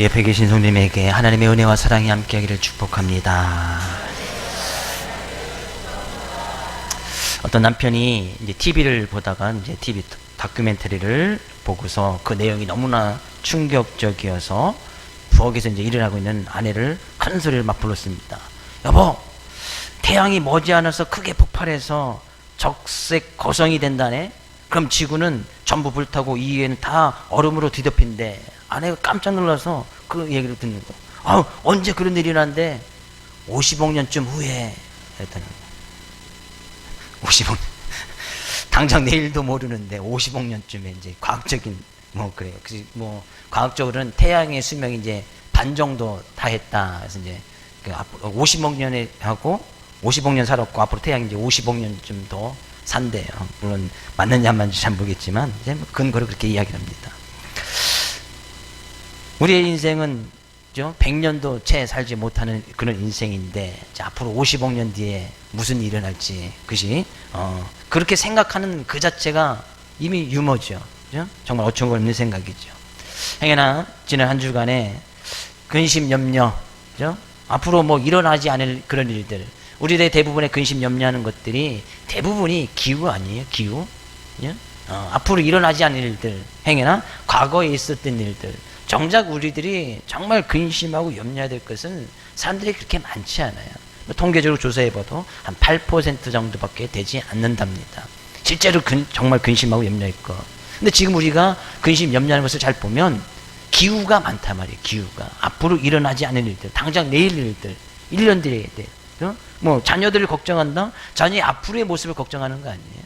우리 옆에 계신 성도님에게 하나님의 은혜와 사랑이 함께하기를 축복합니다. 어떤 남편이 이제 TV를 보다가 이제 TV 다큐멘터리를 보고서 그 내용이 너무나 충격적이어서 부엌에서 이제 일을 하고 있는 아내를 큰 소리를 막 불렀습니다. 여보, 태양이 머지않아서 크게 폭발해서 적색 거성이 된다네? 그럼 지구는 전부 불타고 이후에는 다 얼음으로 뒤덮인대. 아내가 깜짝 놀라서 그 얘기를 듣는 거. 언제 그런 일이 일어난대? 50억 년쯤 후에. 했더니 50억 년. 당장 내일도 모르는데 50억 년쯤에 이제 과학적인 뭐 그래요. 뭐 과학적으로는 태양의 수명이 이제 반 정도 다 했다. 그래서 이제 그 50억 년에 하고 50억 년 살았고 앞으로 태양이 이제 50억 년쯤 더 산대요. 물론 맞는지 안 맞는지 잘 모르겠지만 이제 근거를 그렇게 이야기를 합니다. 우리의 인생은 100년도 채 살지 못하는 그런 인생인데 앞으로 50억 년 뒤에 무슨 일이 일어날지 그것이 그렇게 생각하는 그 자체가 이미 유머죠. 그죠? 정말 어처구니없는 생각이죠. 행여나 지난 한 주간에 근심 염려, 그죠? 앞으로 뭐 일어나지 않을 그런 일들, 우리들의 대부분의 근심 염려하는 것들이 대부분이 기후 아니에요? 기후? 그죠? 앞으로 일어나지 않을 일들, 행여나 과거에 있었던 일들. 정작 우리들이 정말 근심하고 염려해야 될 것은 사람들이 그렇게 많지 않아요. 통계적으로 조사해봐도 한 8% 정도밖에 되지 않는답니다. 실제로 정말 근심하고 염려했고. 근데 지금 우리가 근심 염려하는 것을 잘 보면 기후가 많단 말이에요. 기후가. 앞으로 일어나지 않을 일들, 당장 내일 일들, 1년 뒤에 돼. 뭐 자녀들을 걱정한다? 자녀의 앞으로의 모습을 걱정하는 거 아니에요?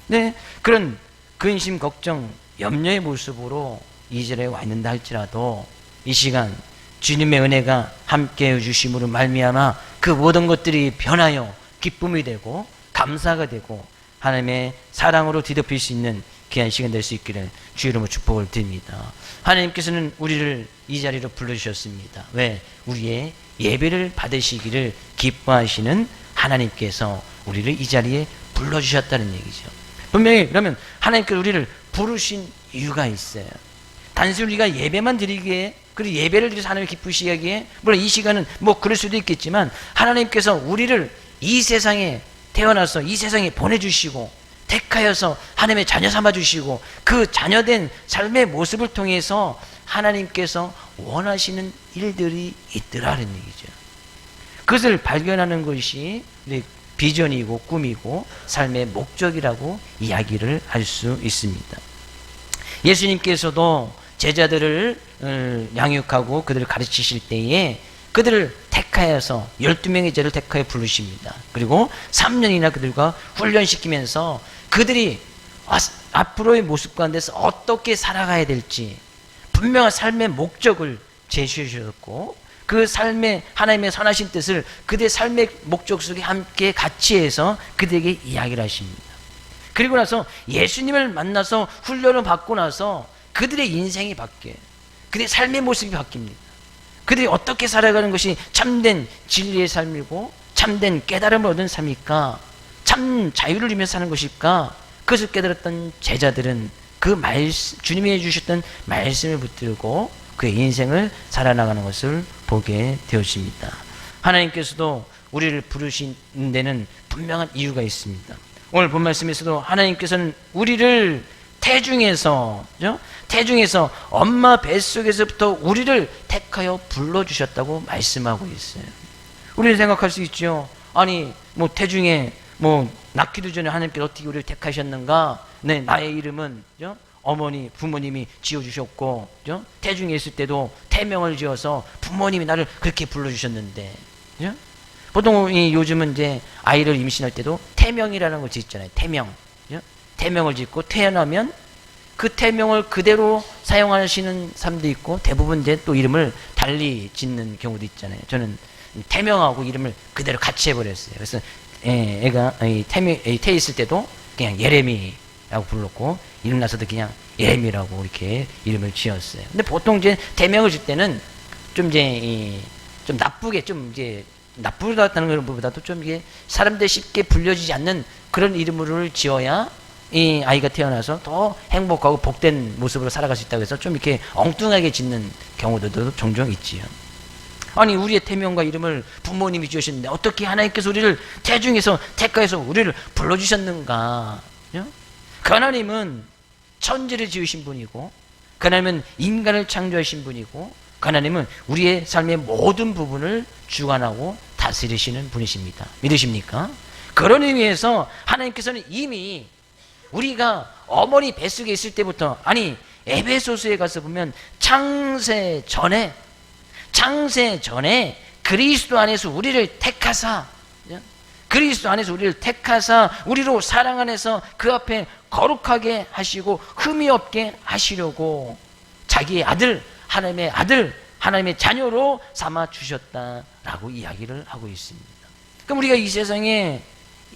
네, 그런 근심, 걱정, 염려의 모습으로 이 절에 와 있는다 할지라도 이 시간 주님의 은혜가 함께해 주심으로 말미암아 그 모든 것들이 변하여 기쁨이 되고 감사가 되고 하나님의 사랑으로 뒤덮일 수 있는 귀한 시간 될 수 있기를 주의 이름으로 축복을 드립니다. 하나님께서는 우리를 이 자리로 불러주셨습니다. 왜? 우리의 예배를 받으시기를 기뻐하시는 하나님께서 우리를 이 자리에 불러주셨다는 얘기죠. 분명히 그러면 하나님께서 우리를 부르신 이유가 있어요. 단순히 우리가 예배만 드리기에, 그리고 예배를 드려서 하나님을 기쁘시게 하기에, 물론 이 시간은 뭐 그럴 수도 있겠지만 하나님께서 우리를 이 세상에 태어나서 이 세상에 보내주시고 택하여서 하나님의 자녀 삼아주시고 그 자녀된 삶의 모습을 통해서 하나님께서 원하시는 일들이 있더라는 얘기죠. 그것을 발견하는 것이 비전이고 꿈이고 삶의 목적이라고 이야기를 할 수 있습니다. 예수님께서도 제자들을 양육하고 그들을 가르치실 때에 그들을 택하여서 12명의 제자를 택하여 부르십니다. 그리고 3년이나 그들과 훈련시키면서 그들이 앞으로의 모습 가운데서 어떻게 살아가야 될지 분명한 삶의 목적을 제시해 주셨고 그 삶의 하나님의 선하신 뜻을 그들의 삶의 목적 속에 함께 같이 해서 그들에게 이야기를 하십니다. 그리고 나서 예수님을 만나서 훈련을 받고 나서 그들의 인생이 바뀌어요. 그들의 삶의 모습이 바뀝니다. 그들이 어떻게 살아가는 것이 참된 진리의 삶이고 참된 깨달음을 얻은 삶일까? 참 자유를 누리며 사는 것일까? 그것을 깨달았던 제자들은 그 말씀, 주님이 해주셨던 말씀을 붙들고 그의 인생을 살아나가는 것을 보게 되었습니다. 하나님께서도 우리를 부르신 데는 분명한 이유가 있습니다. 오늘 본 말씀에서도 하나님께서는 우리를 태중에서 엄마 뱃속에서부터 우리를 택하여 불러주셨다고 말씀하고 있어요. 우리는 생각할 수 있죠. 아니 뭐 태중에 뭐 낳기도 전에 하나님께서 어떻게 우리를 택하셨는가? 네, 나의 이름은 어머니 부모님이 지어주셨고 태중에 있을 때도 태명을 지어서 부모님이 나를 그렇게 불러주셨는데 보통 요즘은 이제 아이를 임신할 때도 태명이라는 걸 짓잖아요. 태명을 짓고 태어나면 그 태명을 그대로 사용하시는 사람도 있고 대부분 이제 또 이름을 달리 짓는 경우도 있잖아요. 저는 태명하고 이름을 그대로 같이 해버렸어요. 그래서 애가 태 있을 때도 그냥 예레미라고 불렀고 이름 나서도 그냥 예레미라고 이렇게 이름을 지었어요. 근데 보통 이제 태명을 짓 때는 좀 이제 좀 나쁘게 좀 이제 나쁘다는 것보다도 좀 이게 사람들 쉽게 불려지지 않는 그런 이름을 지어야 이 아이가 태어나서 더 행복하고 복된 모습으로 살아갈 수 있다고 해서 좀 이렇게 엉뚱하게 짓는 경우들도 종종 있지요. 아니, 우리의 태명과 이름을 부모님이 주셨는데 어떻게 하나님께서 우리를 태중에서 택하여서 우리를 불러주셨는가? 그 하나님은 천지를 지으신 분이고, 그 하나님은 인간을 창조하신 분이고, 그 하나님은 우리의 삶의 모든 부분을 주관하고 다스리시는 분이십니다. 믿으십니까? 그런 의미에서 하나님께서는 이미 우리가 어머니 뱃속에 있을 때부터, 아니 에베소서에 가서 보면 창세 전에 그리스도 안에서 우리를 택하사, 그리스도 안에서 우리를 택하사 우리로 사랑 안에서 그 앞에 거룩하게 하시고 흠이 없게 하시려고 자기의 아들, 하나님의 아들, 하나님의 자녀로 삼아 주셨다라고 이야기를 하고 있습니다. 그럼 우리가 이 세상에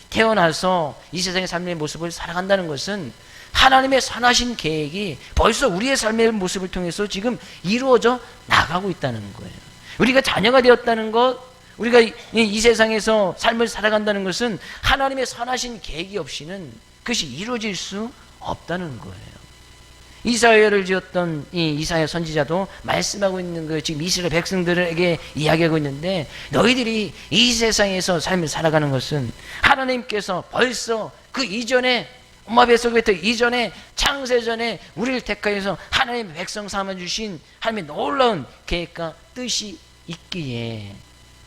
태어나서 이 세상의 삶의 모습을 살아간다는 것은 하나님의 선하신 계획이 벌써 우리의 삶의 모습을 통해서 지금 이루어져 나가고 있다는 거예요. 우리가 자녀가 되었다는 것, 우리가 이 세상에서 삶을 살아간다는 것은 하나님의 선하신 계획이 없이는 그것이 이루어질 수 없다는 거예요. 이사야를 지었던 이 이사야 선지자도 말씀하고 있는 거, 지금 이스라엘 백성들에게 이야기하고 있는데, 너희들이 이 세상에서 삶을 살아가는 것은 하나님께서 벌써 그 이전에, 엄마 뱃속부터 이전에, 창세전에 우리를 택하여서 하나님의 백성 삼아주신 하나님의 놀라운 계획과 뜻이 있기에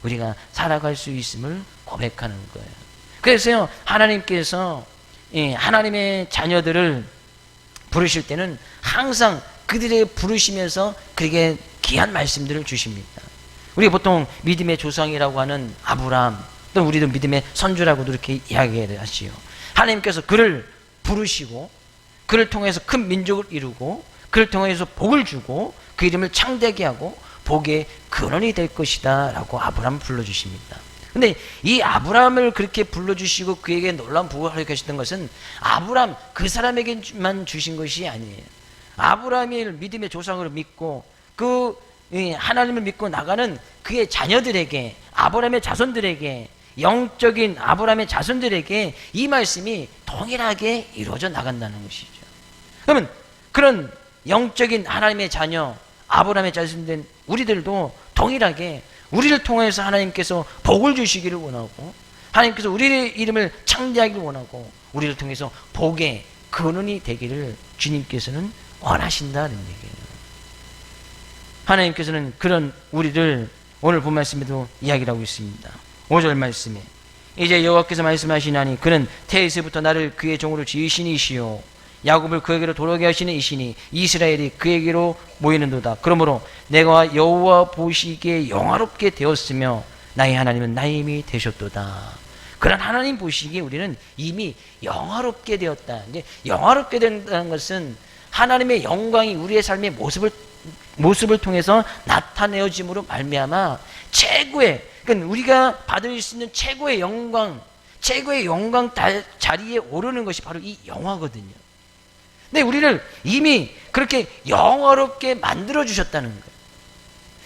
우리가 살아갈 수 있음을 고백하는 거예요. 그래서요, 하나님께서 하나님의 자녀들을 부르실 때는 항상 그들에게 부르시면서 그에게 귀한 말씀들을 주십니다. 우리가 보통 믿음의 조상이라고 하는 아브라함, 또 우리도 믿음의 선주라고도 이렇게 이야기를 하지요. 하나님께서 그를 부르시고 그를 통해서 큰 민족을 이루고 그를 통해서 복을 주고 그 이름을 창대하게 하고 복의 근원이 될 것이다 라고 아브라함을 불러주십니다. 근데 이 아브라함을 그렇게 불러주시고 그에게 놀라운 복을 허락하셨던 것은 아브라함 그 사람에게만 주신 것이 아니에요. 아브라함이 믿음의 조상으로 믿고 그 하나님을 믿고 나가는 그의 자녀들에게, 아브라함의 자손들에게, 영적인 아브라함의 자손들에게 이 말씀이 동일하게 이루어져 나간다는 것이죠. 그러면 그런 영적인 하나님의 자녀, 아브라함의 자손된 우리들도 동일하게 우리를 통해서 하나님께서 복을 주시기를 원하고, 하나님께서 우리의 이름을 창대하기를 원하고, 우리를 통해서 복의 근원이 되기를 주님께서는 원하신다는 얘기예요. 하나님께서는 그런 우리를 오늘 본 말씀에도 이야기를 하고 있습니다. 5절 말씀에 이제 여호와께서 말씀하시나니 그는 태에서부터 나를 그의 종으로 지으신 이시요 야곱을 그에게로 돌아오게 하시는 이시니 이스라엘이 그에게로 모이는도다. 그러므로 내가 여호와 보시기에 영화롭게 되었으며 나의 하나님은 나의 힘이 되셨도다. 그런 하나님 보시기에 우리는 이미 영화롭게 되었다. 이제 영화롭게 된다는 것은 하나님의 영광이 우리의 삶의 모습을 통해서 나타내어짐으로 말미암아 최고의, 그러니까 우리가 받을 수 있는 최고의 영광 자리에 오르는 것이 바로 이 영화거든요. 근데 우리를 이미 그렇게 영화롭게 만들어 주셨다는 거예요.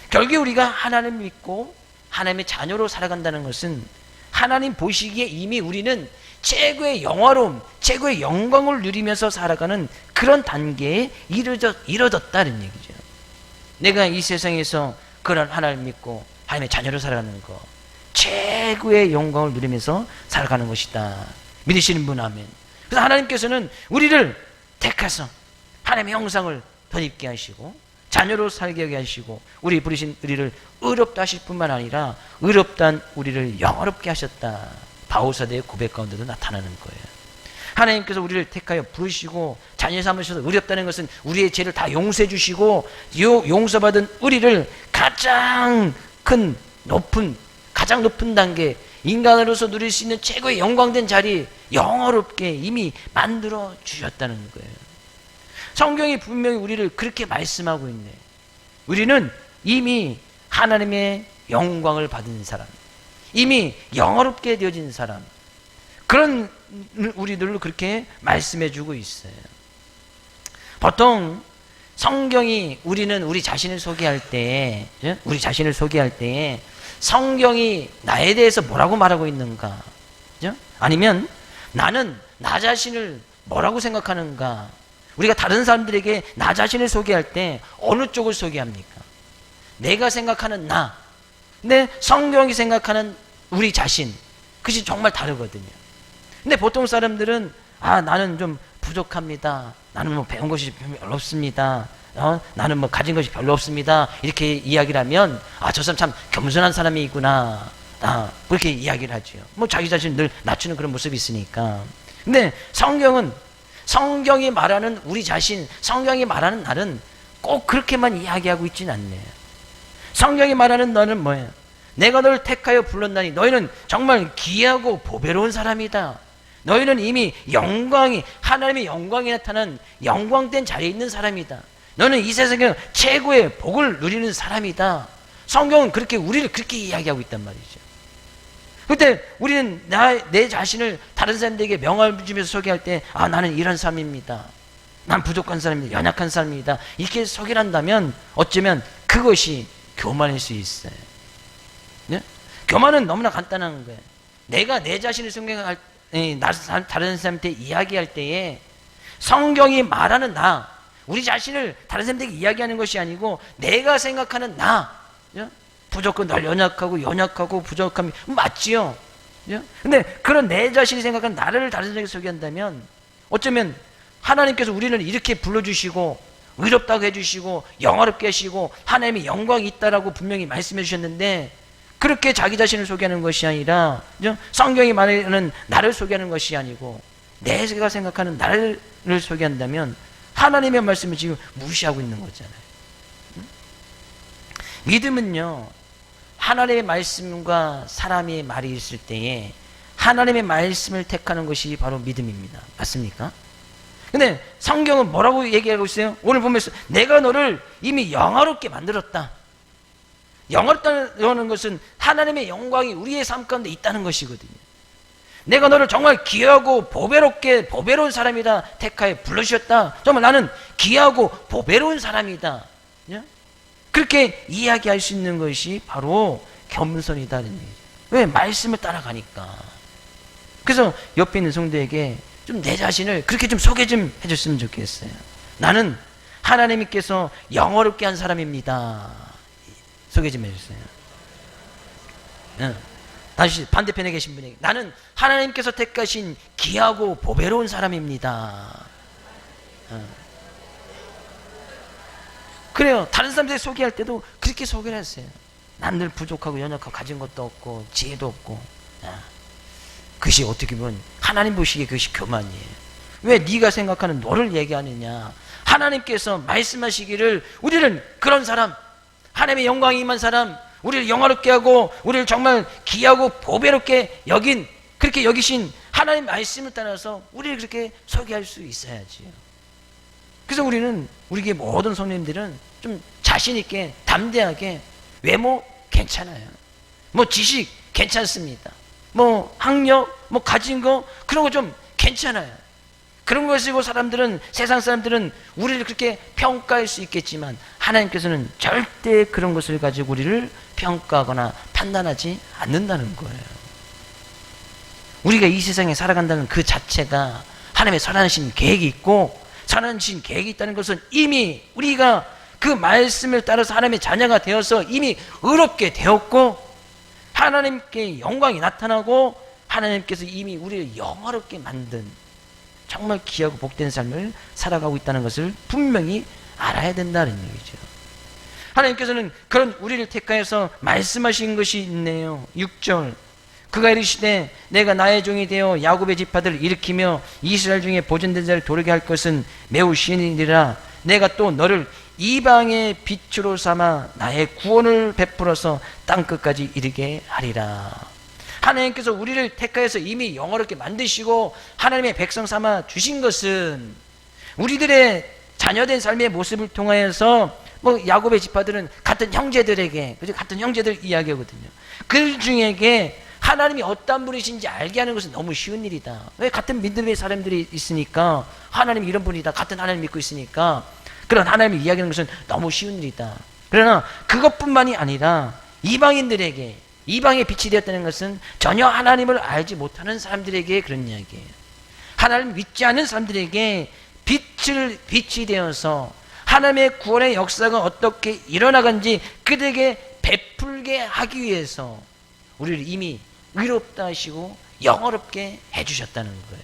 결국 우리가 하나님을 믿고 하나님의 자녀로 살아간다는 것은 하나님 보시기에 이미 우리는 최고의 영화로움, 최고의 영광을 누리면서 살아가는 그런 단계에 이르렀다는 얘기죠. 내가 이 세상에서 그런 하나님을 믿고 하나님의 자녀로 살아가는 것, 최고의 영광을 누리면서 살아가는 것이다. 믿으시는 분 아멘. 그래서 하나님께서는 우리를 택하서 하나님의 형상을 덧입게 하시고 자녀로 살게 하게 하시고 우리 부르신 우리를 의롭다 하실 뿐만 아니라 의롭단 우리를 영화롭게 하셨다. 바오사대의 고백 가운데도 나타나는 거예요. 하나님께서 우리를 택하여 부르시고 자녀 삼으셔서 의롭다는 것은 우리의 죄를 다 용서해 주시고 용서받은 우리를 가장 높은 단계, 인간으로서 누릴 수 있는 최고의 영광된 자리, 영화롭게 이미 만들어 주셨다는 거예요. 성경이 분명히 우리를 그렇게 말씀하고 있네. 우리는 이미 하나님의 영광을 받은 사람, 이미 영화롭게 되어진 사람, 그런 우리들을 그렇게 말씀해 주고 있어요. 보통 성경이 우리 자신을 소개할 때 성경이 나에 대해서 뭐라고 말하고 있는가? 아니면 나는 나 자신을 뭐라고 생각하는가? 우리가 다른 사람들에게 나 자신을 소개할 때 어느 쪽을 소개합니까? 내가 생각하는 나, 근데 성경이 생각하는 우리 자신, 그것이 정말 다르거든요. 근데 보통 사람들은 나는 좀 부족합니다. 나는 뭐 배운 것이 별로 없습니다. 나는 뭐 가진 것이 별로 없습니다. 이렇게 이야기를 하면 저 사람 참 겸손한 사람이구나. 그렇게 이야기를 하죠. 뭐 자기 자신을 늘 낮추는 그런 모습이 있으니까. 근데 성경이 말하는 우리 자신, 성경이 말하는 나는 꼭 그렇게만 이야기하고 있지는 않네요. 성경이 말하는 너는 뭐예요? 내가 너를 택하여 불렀나니 너희는 정말 귀하고 보배로운 사람이다. 너희는 이미 하나님의 영광이 나타난 영광된 자리에 있는 사람이다. 너는 이 세상에 최고의 복을 누리는 사람이다. 성경은 우리를 그렇게 이야기하고 있단 말이죠. 그때 우리는 내 자신을 다른 사람들에게 명함을 주면서 소개할 때 나는 이런 사람입니다. 난 부족한 사람입니다. 연약한 사람입니다. 이렇게 소개를 한다면 어쩌면 그것이 교만일 수 있어요. 네? 교만은 너무나 간단한 거예요. 내가 내 자신을 성경할 다른 사람한테 이야기할 때에 성경이 말하는 우리 자신을 다른 사람들에게 이야기하는 것이 아니고 내가 생각하는 부족한 날 연약하고 부족함이 맞지요. 근데 그런 내 자신이 생각하는 나를 다른 사람에게 소개한다면 어쩌면 하나님께서 우리를 이렇게 불러주시고 의롭다고 해주시고 영화롭게 하시고 하나님의 영광이 있다라고 분명히 말씀해 주셨는데 그렇게 자기 자신을 소개하는 것이 아니라 성경이 말하는 나를 소개하는 것이 아니고 내가 생각하는 나를 소개한다면 하나님의 말씀을 지금 무시하고 있는 거잖아요. 믿음은요, 하나님의 말씀과 사람의 말이 있을 때에 하나님의 말씀을 택하는 것이 바로 믿음입니다. 맞습니까? 근데 성경은 뭐라고 얘기하고 있어요? 오늘 보면서 내가 너를 이미 영화롭게 만들었다. 영화롭다는 것은 하나님의 영광이 우리의 삶 가운데 있다는 것이거든요. 내가 너를 정말 귀하고 보배로운 사람이다 택하여 불러주셨다. 정말 나는 귀하고 보배로운 사람이다. 그렇게 이야기할 수 있는 것이 바로 겸손이다는 얘기죠. 왜? 말씀을 따라가니까. 그래서 옆에 있는 성도에게 좀 내 자신을 그렇게 좀 소개 좀 해줬으면 좋겠어요. 나는 하나님께서 영어롭게 한 사람입니다. 소개 좀 해주세요. 다시 반대편에 계신 분에게 나는 하나님께서 택하신 귀하고 보배로운 사람입니다. 그래요. 다른 사람들 소개할 때도 그렇게 소개를 했어요. 난 늘 부족하고 연약하고 가진 것도 없고 지혜도 없고. 그것이 어떻게 보면 하나님 보시기에 그것이 교만이에요. 왜 네가 생각하는 너를 얘기하느냐. 하나님께서 말씀하시기를 우리는 그런 사람, 하나님의 영광이 임한 사람, 우리를 영화롭게 하고 우리를 정말 귀하고 보배롭게 그렇게 여기신 하나님 말씀을 따라서 우리를 그렇게 소개할 수 있어야지요. 그래서 우리에게 모든 성도님들은 좀 자신 있게 담대하게 외모 괜찮아요. 뭐 지식 괜찮습니다. 뭐 학력, 뭐 가진 거 그런 거 좀 괜찮아요. 그런 거 가지고 세상 사람들은 우리를 그렇게 평가할 수 있겠지만 하나님께서는 절대 그런 것을 가지고 우리를 평가하거나 판단하지 않는다는 거예요. 우리가 이 세상에 살아간다는 그 자체가 하나님의 선하신 계획이 있고 선하신 계획이 있다는 것은 이미 우리가 그 말씀을 따라서 하나님의 자녀가 되어서 이미 의롭게 되었고 하나님께 영광이 나타나고 하나님께서 이미 우리를 영화롭게 만든 정말 귀하고 복된 삶을 살아가고 있다는 것을 분명히 알아야 된다는 얘기죠. 하나님께서는 그런 우리를 택하여서 말씀하신 것이 있네요. 6절 그가 이르시되 내가 나의 종이 되어 야곱의 지파들을 일으키며 이스라엘 중에 보존된 자를 도르게 할 것은 매우 쉬우니라. 내가 또 너를 이방의 빛으로 삼아 나의 구원을 베풀어서 땅끝까지 이르게 하리라. 하나님께서 우리를 택하여서 이미 영화롭게 만드시고 하나님의 백성 삼아 주신 것은 우리들의 자녀된 삶의 모습을 통하여서 야곱의 지파들은 같은 형제들에게 같은 형제들 이야기하거든요. 그 중에게 하나님이 어떤 분이신지 알게 하는 것은 너무 쉬운 일이다. 왜? 같은 믿음의 사람들이 있으니까 하나님이 이런 분이다. 같은 하나님 믿고 있으니까 그런 하나님을 이야기하는 것은 너무 쉬운 일이다. 그러나 그것뿐만이 아니라 이방인들에게 이방의 빛이 되었다는 것은 전혀 하나님을 알지 못하는 사람들에게 그런 이야기예요. 하나님 믿지 않는 사람들에게 빛이 되어서 하나님의 구원의 역사가 어떻게 일어나간지 그들에게 베풀게 하기 위해서 우리를 이미 의롭다 하시고 영어롭게 해주셨다는 거예요.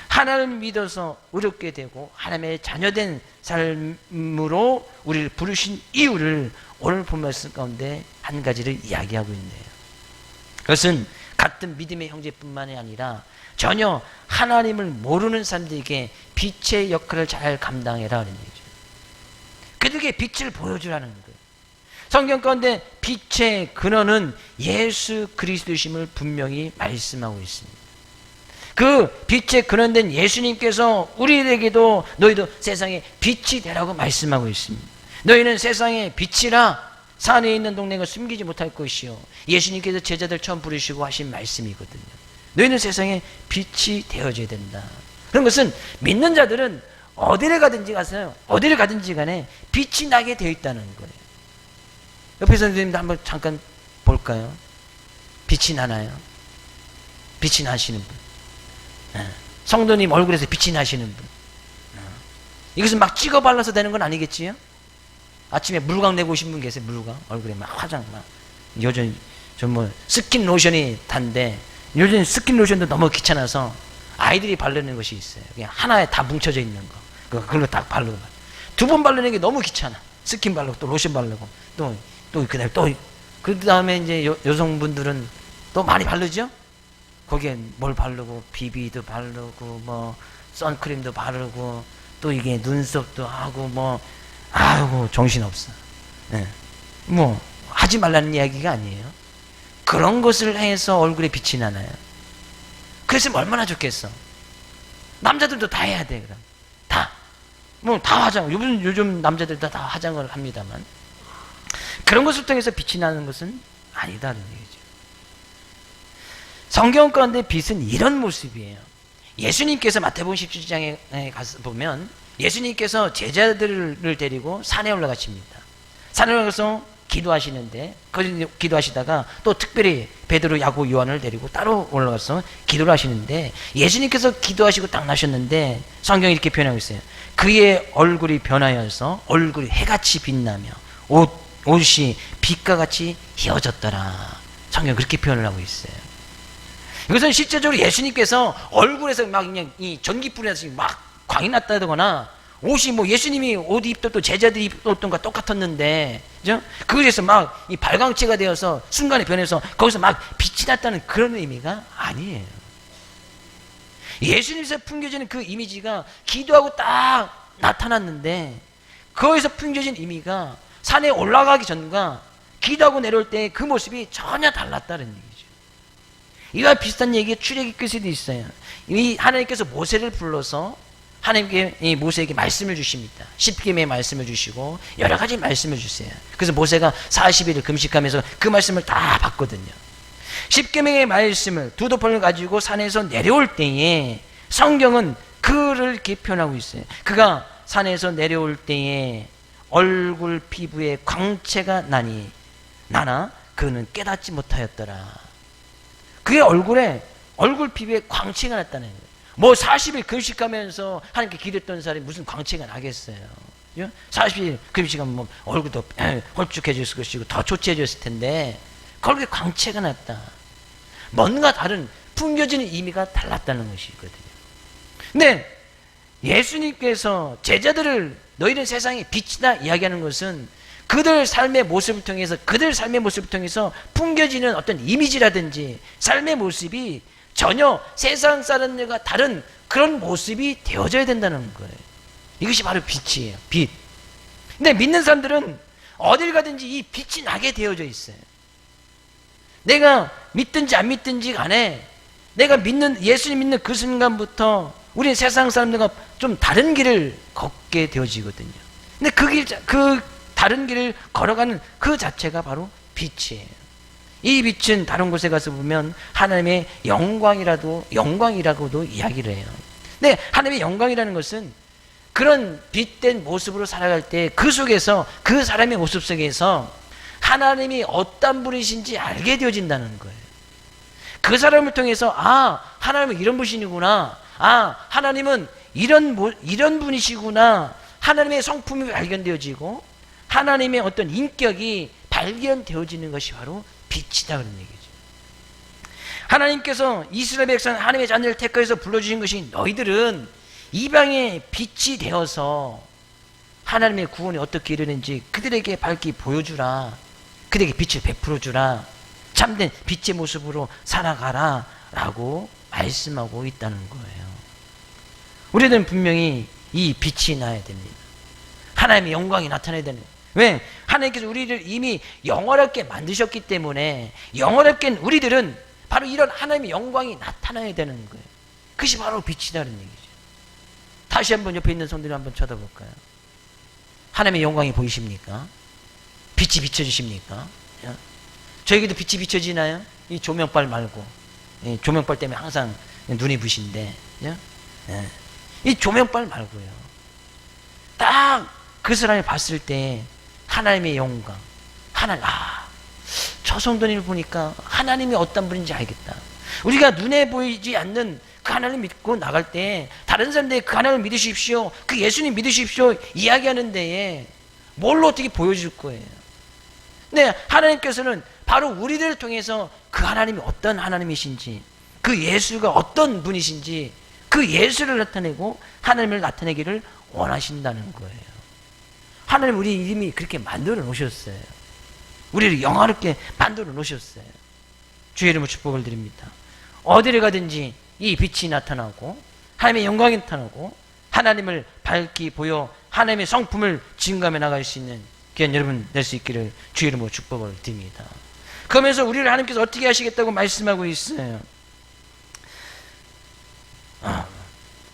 하나님을 믿어서 의롭게 되고 하나님의 자녀된 삶으로 우리를 부르신 이유를 오늘 본 말씀 가운데 한 가지를 이야기하고 있네요. 그것은 같은 믿음의 형제뿐만이 아니라 전혀 하나님을 모르는 사람들에게 빛의 역할을 잘 감당해라 하는 얘기죠. 그들에게 빛을 보여주라는 거예요. 성경 가운데 빛의 근원은 예수 그리스도심을 분명히 말씀하고 있습니다. 그 빛의 근원된 예수님께서 우리에게도 너희도 세상에 빛이 되라고 말씀하고 있습니다. 너희는 세상의 빛이라 산에 있는 동네가 숨기지 못할 것이요. 예수님께서 제자들 처음 부르시고 하신 말씀이거든요. 너희는 세상에 빛이 되어져야 된다. 그런 것은 믿는 자들은 어디를 가든지 가서요. 어디를 가든지 간에 빛이 나게 되어 있다는 거예요. 옆에 선생님도 한번 잠깐 볼까요? 빛이 나나요? 빛이 나시는 분. 성도님 얼굴에서 빛이 나시는 분. 이것은 막 찍어 발라서 되는 건 아니겠지요? 아침에 물광 내고 오신 분 계세요? 물광 얼굴에 막 화장 막 요즘 좀 스킨 로션이 단데 요즘 스킨 로션도 너무 귀찮아서 아이들이 바르는 것이 있어요. 그냥 하나에 다 뭉쳐져 있는 거 그걸로 딱 바르고 두 번 바르는 게 너무 귀찮아. 스킨 바르고 또 로션 바르고 또 그다음에 또 그 다음에 이제 여성분들은 또 많이 바르죠? 거기에 뭘 바르고 비비도 바르고 뭐 선크림도 바르고 또 이게 눈썹도 하고 뭐 아이고 정신없어. 네. 뭐 하지 말라는 이야기가 아니에요. 그런 것을 해서 얼굴에 빛이 나나요? 그랬으면 얼마나 좋겠어. 남자들도 다 해야 돼. 그럼 다 화장. 요즘 남자들도 다 화장을 합니다만 그런 것을 통해서 빛이 나는 것은 아니다는 얘기죠. 성경 가운데 빛은 이런 모습이에요. 예수님께서 마태복음 17장에 가서 보면 예수님께서 제자들을 데리고 산에 올라가십니다. 산에 올라가서 기도하시는데 거기 기도하시다가 또 특별히 베드로, 야고, 요한을 데리고 따로 올라가서 기도를 하시는데 예수님께서 기도하시고 딱 나셨는데 성경이 이렇게 표현하고 있어요. 그의 얼굴이 변하여서 얼굴이 해같이 빛나며 옷이 빛과 같이 휘어졌더라. 성경 그렇게 표현을 하고 있어요. 이것은 실제적으로 예수님께서 얼굴에서 막 그냥 이 전기불이 나서 막 광이 났다거나 옷이 뭐 예수님이 옷 입던 또 제자들이 입던 것과 똑같았는데 그죠? 그래서 막 이 발광체가 되어서 순간에 변해서 거기서 막 빛이 났다는 그런 의미가 아니에요. 예수님에서 풍겨지는 그 이미지가 기도하고 딱 나타났는데 거기서 풍겨진 의미가 산에 올라가기 전과 기도하고 내려올 때 그 모습이 전혀 달랐다는 얘기죠. 이와 비슷한 얘기가 출애굽기 끝에도 있어요. 이 하나님께서 모세를 불러서 하나님께 이 모세에게 말씀을 주십니다. 10계명의 말씀을 주시고 여러 가지 말씀을 주세요. 그래서 모세가 40일을 금식하면서 그 말씀을 다 받거든요. 10계명의 말씀을 두 덮어를 가지고 산에서 내려올 때에 성경은 그를 이렇게 표현하고 있어요. 그가 산에서 내려올 때에 얼굴 피부에 광채가 나나 그는 깨닫지 못하였더라. 그의 얼굴 피부에 광채가 났다는 거예요. 뭐 40일 금식하면서 하나님께 기도했던 사람이 무슨 광채가 나겠어요. 40일 금식하면 뭐 얼굴도 홀쭉해졌을 것이고 더 초췌해졌을 텐데 거기에 광채가 났다. 뭔가 다른 풍겨지는 의미가 달랐다는 것이거든요. 근데 예수님께서 제자들을 너희는 세상의 빛이다 이야기하는 것은 그들 삶의 모습을 통해서 풍겨지는 어떤 이미지라든지 삶의 모습이 전혀 세상 사람들과 다른 그런 모습이 되어져야 된다는 거예요. 이것이 바로 빛이에요. 빛. 근데 믿는 사람들은 어딜 가든지 이 빛이 나게 되어져 있어요. 내가 믿든지 안 믿든지 간에 내가 예수님 믿는 그 순간부터 우리는 세상 사람들과 좀 다른 길을 걷게 되어지거든요. 근데 그 다른 길을 걸어가는 그 자체가 바로 빛이에요. 이 빛은 다른 곳에 가서 보면 하나님의 영광이라고도 이야기를 해요. 근데 하나님의 영광이라는 것은 그런 빛된 모습으로 살아갈 때 그 속에서 그 사람의 모습 속에서 하나님이 어떤 분이신지 알게 되어진다는 거예요. 그 사람을 통해서 하나님은 이런 분이구나. 아, 하나님은 이런 분이시구나. 하나님의 성품이 발견되어지고 하나님의 어떤 인격이 발견되어지는 것이 바로 빛이다 그런 얘기죠. 하나님께서 이스라엘 백성 하나님의 자녀를 택하여서 불러주신 것이 너희들은 이방의 빛이 되어서 하나님의 구원이 어떻게 이루는지 그들에게 밝히 보여주라. 그들에게 빛을 베풀어주라. 참된 빛의 모습으로 살아가라 라고 말씀하고 있다는 거예요. 우리는 분명히 이 빛이 나야 됩니다. 하나님의 영광이 나타나야 되는 거예요. 왜? 하나님께서 우리를 이미 영원하게 만드셨기 때문에 영원하게 우리들은 바로 이런 하나님의 영광이 나타나야 되는 거예요. 그것이 바로 빛이라는 얘기죠. 다시 한번 옆에 있는 성도를 한번 쳐다볼까요? 하나님의 영광이 보이십니까? 빛이 비춰지십니까? 저에게도 빛이 비춰지나요? 이 조명빨 말고. 이 조명빨 때문에 항상 눈이 부신데, 이 조명빨 말고요. 딱 그 사람을 봤을 때 하나님의 영광, 저 성도님을 보니까 하나님이 어떤 분인지 알겠다. 우리가 눈에 보이지 않는 그 하나님 믿고 나갈 때 다른 사람들이 그 하나님을 믿으십시오, 그 예수님 믿으십시오 이야기하는 데에 뭘로 어떻게 보여줄 거예요. 네, 하나님께서는 바로 우리들을 통해서 그 하나님이 어떤 하나님이신지, 그 예수가 어떤 분이신지 그 예수를 나타내고 하나님을 나타내기를 원하신다는 거예요. 하나님 우리 이름이 그렇게 만들어 놓으셨어요. 우리를 영화롭게 만들어 놓으셨어요. 주의 이름으로 축복을 드립니다. 어디를 가든지 이 빛이 나타나고 하나님의 영광이 나타나고 하나님을 밝히 보여 하나님의 성품을 증거하며 나갈 수 있는 귀한 여러분 될 수 있기를 주의 이름으로 축복을 드립니다. 그러면서 우리를 하나님께서 어떻게 하시겠다고 말씀하고 있어요.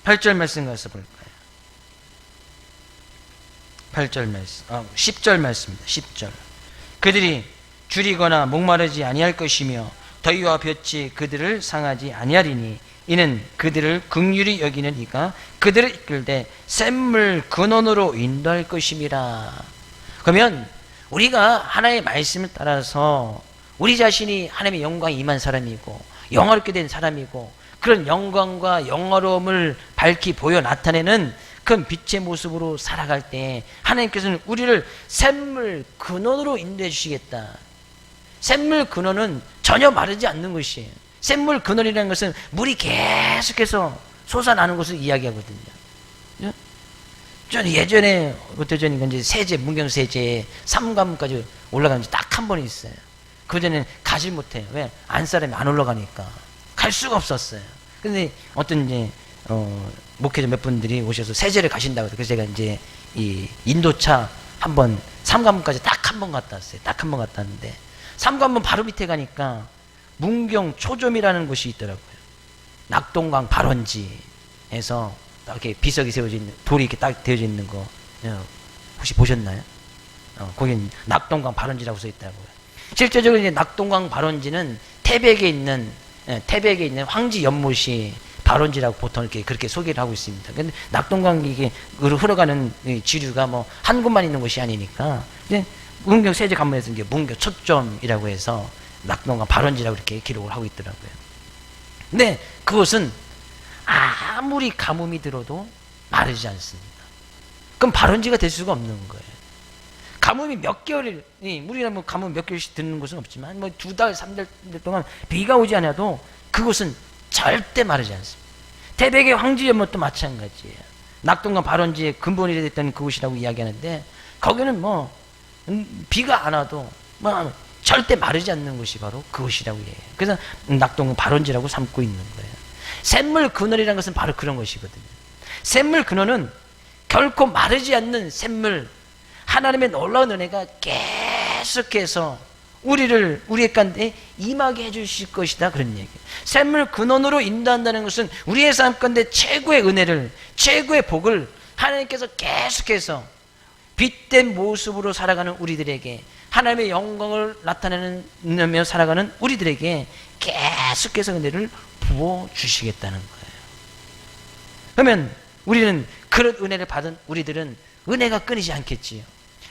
8절 말씀 가서 볼까요? 8절 말씀, 10절 말씀입니다. 10절. 그들이 줄이거나 목마르지 아니할 것이며 더위와 볕이 그들을 상하지 아니하리니 이는 그들을 긍휼히 여기는 이가 그들을 이끌되 샘물 근원으로 인도할 것임이라. 그러면 우리가 하나님의 말씀을 따라서 우리 자신이 하나님의 영광이 임한 사람이고 영화롭게 된 사람이고 그런 영광과 영화로움을 밝히 보여 나타내는 큰 빛의 모습으로 살아갈 때 하나님께서는 우리를 샘물 근원으로 인도해 주시겠다. 샘물 근원은 전혀 마르지 않는 것이에요. 샘물 근원이라는 것은 물이 계속해서 솟아나는 것을 이야기하거든요. 저는 예전에 어떠전인가 이제 세제, 문경세제에 3관문까지 올라간 지 딱 한 번 있어요. 그전에는 가지 못해요. 왜? 안 사람이 안 올라가니까. 갈 수가 없었어요. 근데 어떤 이제, 목회자 몇 분들이 오셔서 세제를 가신다고. 그래서 제가 이제 이 인도차 한번 3관문까지 딱 한 번 갔다 왔어요. 딱 한 번 갔다 왔는데 3관문 바로 밑에 가니까 문경 초점이라는 곳이 있더라고요. 낙동강 발원지에서 이렇게 비석이 세워져 있는 돌이 이렇게 딱 되어져 있는 거 혹시 보셨나요? 거긴 낙동강 발원지라고 써 있다고요. 실제적으로 이제 낙동강 발원지는 태백에 있는 황지 연못이 발원지라고 보통 이렇게 그렇게 소개를 하고 있습니다. 근데 낙동강이 이게 흘러가는 지류가 뭐 한 곳만 있는 곳이 아니니까 이제 문경 세제 관문에서 이게 문경 초점이라고 해서 낙동강 발원지라고 이렇게 기록을 하고 있더라고요. 근데 그것은 아무리 가뭄이 들어도 마르지 않습니다. 그럼 발원지가 될 수가 없는 거예요. 가뭄이 몇 개월이, 우리가 뭐 가뭄 몇 개월씩 드는 것은 없지만 뭐 2달, 3달 동안 비가 오지 않아도 그곳은 절대 마르지 않습니다. 태백의 황지연못도 마찬가지예요. 낙동강 발원지의 근본이 됐던 그곳이라고 이야기하는데 거기는 뭐 비가 안 와도 뭐 절대 마르지 않는 곳이 바로 그곳이라고 해요. 그래서 낙동강 발원지라고 삼고 있는 거예요. 샘물 근원이라는 것은 바로 그런 것이거든요. 샘물 근원은 결코 마르지 않는 샘물, 하나님의 놀라운 은혜가 계속해서 우리의 가운데 임하게 해주실 것이다 그런 얘기예요. 샘물 근원으로 인도한다는 것은 우리의 삶 가운데 최고의 은혜를, 최고의 복을 하나님께서 계속해서 빛된 모습으로 살아가는 우리들에게, 하나님의 영광을 나타내며 살아가는 우리들에게 계속해서 은혜를 부어주시겠다는 거예요. 그러면 우리는 그런 은혜를 받은 우리들은 은혜가 끊이지 않겠지요.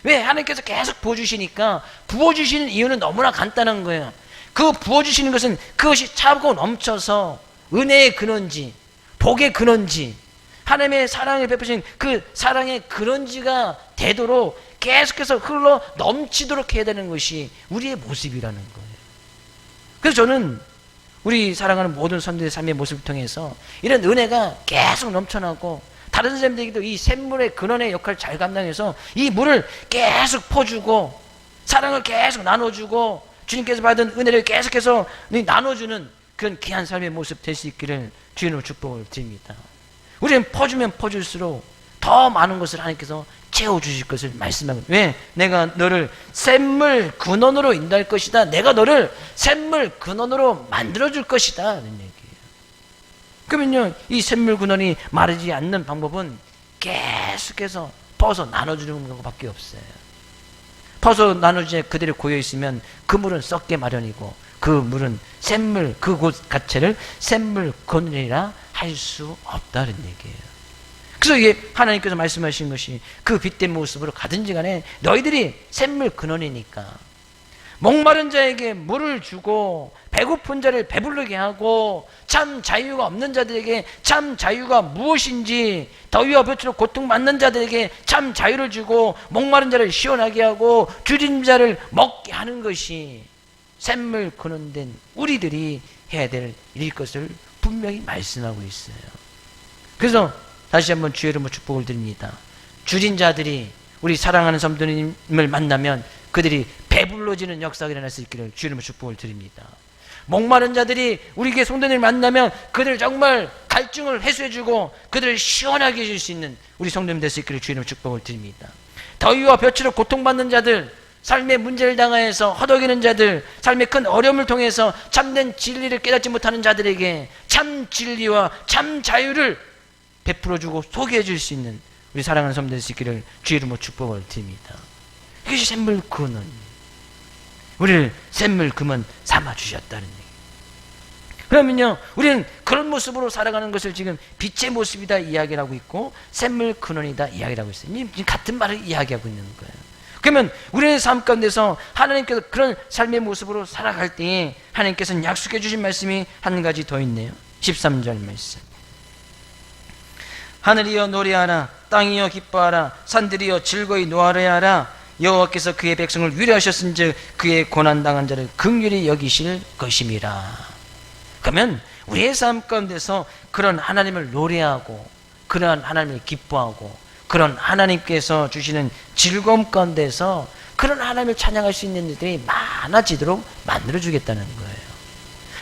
왜? 하나님께서 계속 부어주시니까 부어주시는 이유는 너무나 간단한 거예요. 그 부어주시는 것은 그것이 차고 넘쳐서 은혜의 근원지, 복의 근원지, 하나님의 사랑을 베푸신 그 사랑의 근원지가 되도록 계속해서 흘러 넘치도록 해야 되는 것이 우리의 모습이라는 거예요. 그래서 저는 우리 사랑하는 모든 성도의 삶의 모습을 통해서 이런 은혜가 계속 넘쳐나고 다른 사람들에게도 이 샘물의 근원의 역할을 잘 감당해서 이 물을 계속 퍼주고 사랑을 계속 나눠주고 주님께서 받은 은혜를 계속해서 나눠주는 그런 귀한 삶의 모습 될 수 있기를 주님으로 축복을 드립니다. 우리는 퍼주면 퍼줄수록 더 많은 것을 하나님께서 채워주실 것을 말씀하고, 왜? 내가 너를 샘물 근원으로 인도할 것이다. 내가 너를 샘물 근원으로 만들어줄 것이다 라는 얘기예요. 그러면요, 이 샘물 근원이 마르지 않는 방법은 계속해서 퍼서 나눠주는 것밖에 없어요. 퍼서 나눠주지 그대로 고여있으면 그 물은 썩게 마련이고 그 물은 샘물, 그곳 자체를 샘물 근원이라 할 수 없다는 얘기예요. 그래서 이게 하나님께서 말씀하신 것이 그 빛된 모습으로 가든지 간에 너희들이 샘물 근원이니까 목마른 자에게 물을 주고 배고픈 자를 배부르게 하고 참 자유가 없는 자들에게 참 자유가 무엇인지 더위와 볕으로 고통받는 자들에게 참 자유를 주고 목마른 자를 시원하게 하고 줄인 자를 먹게 하는 것이 샘물 근원된 우리들이 해야 될 일일 것을 분명히 말씀하고 있어요. 그래서 다시 한번 주의 이름으로 축복을 드립니다. 줄인 자들이 우리 사랑하는 성도님을 만나면 그들이 배불러지는 역사가 일어날 수 있기를 주의 이름으로 축복을 드립니다. 목마른 자들이 우리 교회 성도님을 만나면 그들 정말 갈증을 해소해주고 그들을 시원하게 해줄 수 있는 우리 성도님 될 수 있기를 주의 이름으로 축복을 드립니다. 더위와 볕으로 고통받는 자들, 삶의 문제를 당하여서 허덕이는 자들, 삶의 큰 어려움을 통해서 참된 진리를 깨닫지 못하는 자들에게 참 진리와 참 자유를 베풀어주고 소개해 줄 수 있는 우리 사랑하는 성도 될 수 있기를 주의 이름으로 축복을 드립니다. 이것이 샘물 근원, 우리를 샘물 근원 삼아 주셨다는 얘기. 그러면요, 우리는 그런 모습으로 살아가는 것을 지금 빛의 모습이다 이야기를 하고 있고 샘물 근원이다 이야기를 하고 있어요. 지금 같은 말을 이야기하고 있는 거예요. 그러면 우리의 삶 가운데서 하나님께서 그런 삶의 모습으로 살아갈 때에 하나님께서는 약속해 주신 말씀이 한 가지 더 있네요. 13절 말씀. 하늘이여 노래하라, 땅이여 기뻐하라, 산들이여 즐거이 노하려 하라. 여호와께서 그의 백성을 위로하셨은즉 그의 고난당한 자를 긍휼히 여기실 것임이라. 그러면 우리의 삶 가운데서 그런 하나님을 노래하고 그런 하나님을 기뻐하고 그런 하나님께서 주시는 즐거움 가운데서 그런 하나님을 찬양할 수 있는 일들이 많아지도록 만들어주겠다는 거예요.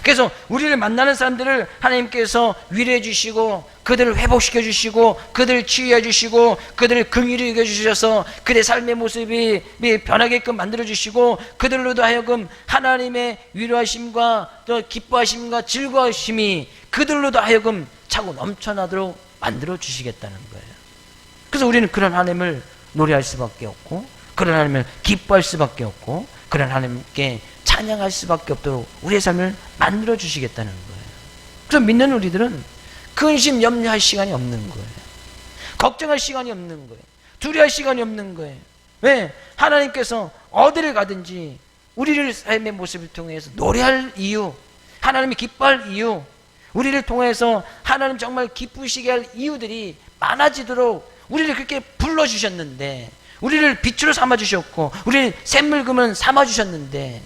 그래서 우리를 만나는 사람들을 하나님께서 위로해 주시고 그들을 회복시켜 주시고 그들을 치유해 주시고 그들을 긍휼히 여겨 주셔서 그들의 삶의 모습이 변하게끔 만들어 주시고 그들로도 하여금 하나님의 위로하심과 또 기뻐하심과 즐거워하심이 그들로도 하여금 차고 넘쳐나도록 만들어 주시겠다는 거예요. 그래서 우리는 그런 하나님을 노래할 수밖에 없고 그런 하나님을 기뻐할 수밖에 없고 그런 하나님께 찬양할 수밖에 없도록 우리의 삶을 만들어 주시겠다는 거예요. 그래서 믿는 우리들은 근심 염려할 시간이 없는 거예요. 걱정할 시간이 없는 거예요. 두려워할 시간이 없는 거예요. 왜? 하나님께서 어디를 가든지 우리를 삶의 모습을 통해서 노래할 이유, 하나님이 기뻐할 이유, 우리를 통해서 하나님 정말 기쁘시게 할 이유들이 많아지도록 우리를 그렇게 불러주셨는데 우리를 빛으로 삼아주셨고 우리를 샘물금은 삼아주셨는데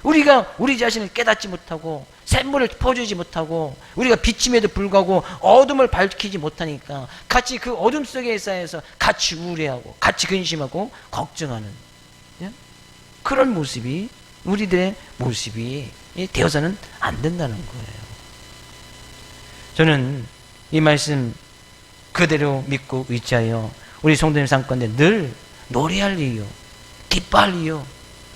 우리가 우리 자신을 깨닫지 못하고 샘물을 퍼주지 못하고 우리가 빛임에도 불구하고 어둠을 밝히지 못하니까 같이 그 어둠 속에 쌓여서 같이 우울해하고 같이 근심하고 걱정하는 그런 모습이 우리들의 모습이 되어서는 안 된다는 거예요. 저는 이 말씀 그대로 믿고 의지하여 우리 성도님 삶 가운데 늘 노래할 이유, 기뻐할 이유,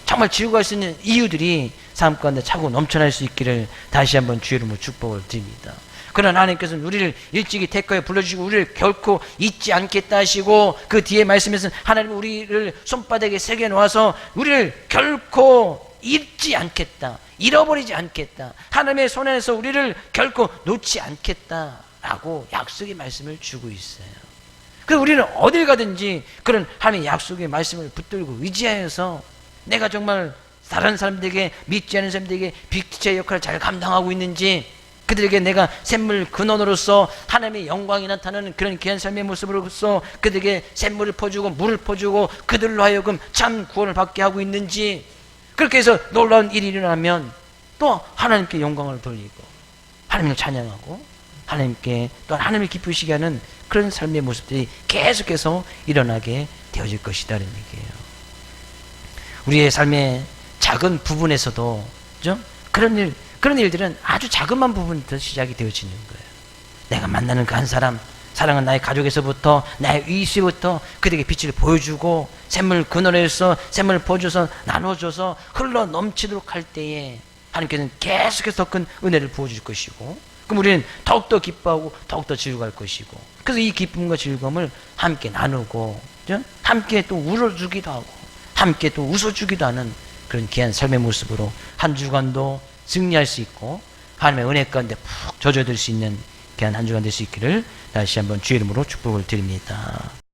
정말 즐거워할 수 있는 이유들이 삶 가운데 차고 넘쳐날 수 있기를 다시 한번 주의 이름으로 축복을 드립니다. 그러나 하나님께서는 우리를 일찍이 택하여 불러주시고 우리를 결코 잊지 않겠다 하시고 그 뒤에 말씀에서는 하나님은 우리를 손바닥에 새겨 놓아서 우리를 결코 잊지 않겠다, 잃어버리지 않겠다, 하나님의 손에서 우리를 결코 놓지 않겠다라고 약속의 말씀을 주고 있어요. 그래서 우리는 어딜 가든지 그런 하나님의 약속의 말씀을 붙들고 의지하여서 내가 정말 다른 사람들에게 믿지 않은 사람들에게 빛의 역할을 잘 감당하고 있는지 그들에게 내가 샘물 근원으로서 하나님의 영광이 나타나는 그런 귀한 삶의 모습으로서 그들에게 샘물을 퍼주고 물을 퍼주고 그들로 하여금 참 구원을 받게 하고 있는지, 그렇게 해서 놀라운 일이 일어나면 또 하나님께 영광을 돌리고 하나님을 찬양하고 하나님께 또 하나님을 기쁘시게 하는 그런 삶의 모습들이 계속해서 일어나게 되어질 것이다라는 얘기예요. 우리의 삶의 작은 부분에서도, 그죠? 그런 일들은 아주 자그마한 부분부터 시작이 되어지는 거예요. 내가 만나는 그 한 사람, 사랑은 나의 가족에서부터, 나의 이웃에부터 그들에게 빛을 보여주고 샘물 근원에서 샘물을 보여줘서 나눠줘서 흘러 넘치도록 할 때에 하나님께서는 계속해서 더 큰 은혜를 부어줄 것이고, 그럼 우리는 더욱더 기뻐하고 더욱더 즐거워할 것이고, 그래서 이 기쁨과 즐거움을 함께 나누고, 그죠? 함께 또 울어주기도 하고 함께 또 웃어주기도 하는 그런 귀한 삶의 모습으로 한 주간도 승리할 수 있고 하나님의 은혜 가운데 푹 젖어들 수 있는 귀한 한 주간 될 수 있기를 다시 한번 주의 이름으로 축복을 드립니다.